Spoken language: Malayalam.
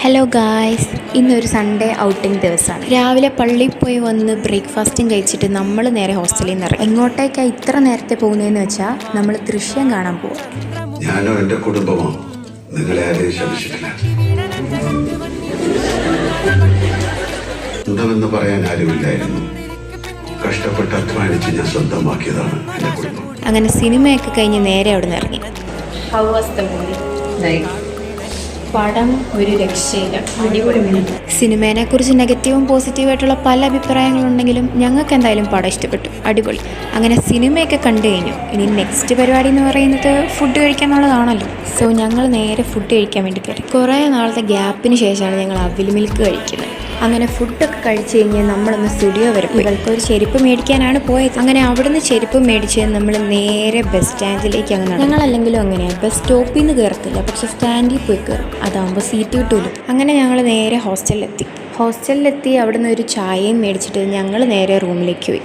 ഹലോ ഗായ്സ്, ഇന്നൊരു സൺഡേ ഔട്ടിംഗ് ദിവസമാണ്. രാവിലെ പള്ളിയിൽ പോയി വന്ന് ബ്രേക്ക്ഫാസ്റ്റും കഴിച്ചിട്ട് നമ്മൾ നേരെ ഹോസ്റ്റലിൽ നിന്ന് ഇറങ്ങി. എങ്ങോട്ടേക്കാണ് ഇത്ര നേരത്തെ പോകുന്നതെന്ന് വെച്ചാൽ നമ്മൾ ദൃശ്യം കാണാൻ പോകും. ഞാനോ എൻ്റെ കുടുംബമോ നിങ്ങളെ ആരെയും ശമിച്ചിട്ടില്ല. സ്വന്തമെന്ന് പറയാൻ ആരുമില്ലായിരുന്നു. കഷ്ടപ്പെട്ട് അധ്വാനിച്ച് ഞാൻ സ്വന്തമാക്കിയതാണ് എൻ്റെ കുടുംബം. അങ്ങനെ സിനിമയൊക്കെ കഴിഞ്ഞ് നേരെ അവിടെ നിന്ന് ഇറങ്ങി. How was the movie? Nice. പടം ഒരു രക്ഷയില്ല, അടിപൊളി മൂവി. സിനിമേനെക്കുറിച്ച് നെഗറ്റീവും പോസിറ്റീവായിട്ടുള്ള പല അഭിപ്രായങ്ങളുണ്ടെങ്കിലും ഞങ്ങൾക്ക് എന്തായാലും പടം ഇഷ്ടപ്പെട്ടു, അടിപൊളി. അങ്ങനെ സിനിമയൊക്കെ കണ്ടു കഴിഞ്ഞു. ഇനി നെക്സ്റ്റ് പരിപാടി എന്ന് പറയുന്നത് ഫുഡ് കഴിക്കാൻ എന്നുള്ളതാണല്ലോ. സോ ഞങ്ങൾ നേരെ ഫുഡ് കഴിക്കാൻ വേണ്ടി കയറി. കുറേ നാളത്തെ ഗ്യാപ്പിന് ശേഷമാണ് ഞങ്ങൾ അവിൽ മിൽക്ക് കഴിക്കുന്നത്. അങ്ങനെ ഫുഡൊക്കെ കഴിച്ച് കഴിഞ്ഞ് നമ്മളൊന്ന് സ്റ്റുഡിയോ വരെ പോയി. ഇവൾക്കൊരു ചെരുപ്പ് മേടിക്കാനാണ് പോയത്. അങ്ങനെ അവിടുന്ന് ചെരുപ്പ് മേടിച്ച് നമ്മൾ നേരെ ബസ് സ്റ്റാൻഡിലേക്ക് അങ്ങനെ. ഞങ്ങളല്ലെങ്കിലും അങ്ങനെയാണ്, ബസ് സ്റ്റോപ്പിൽ നിന്ന് കയറത്തില്ല, പക്ഷെ സ്റ്റാൻഡിൽ പോയി കയറും. അതാകുമ്പോൾ സീറ്റ് കിട്ടുമല്ലോ. അങ്ങനെ ഞങ്ങൾ നേരെ ഹോസ്റ്റലിലെത്തി. അവിടുന്ന് ഒരു ചായയും മേടിച്ചിട്ട് ഞങ്ങൾ നേരെ റൂമിലേക്ക് പോയി.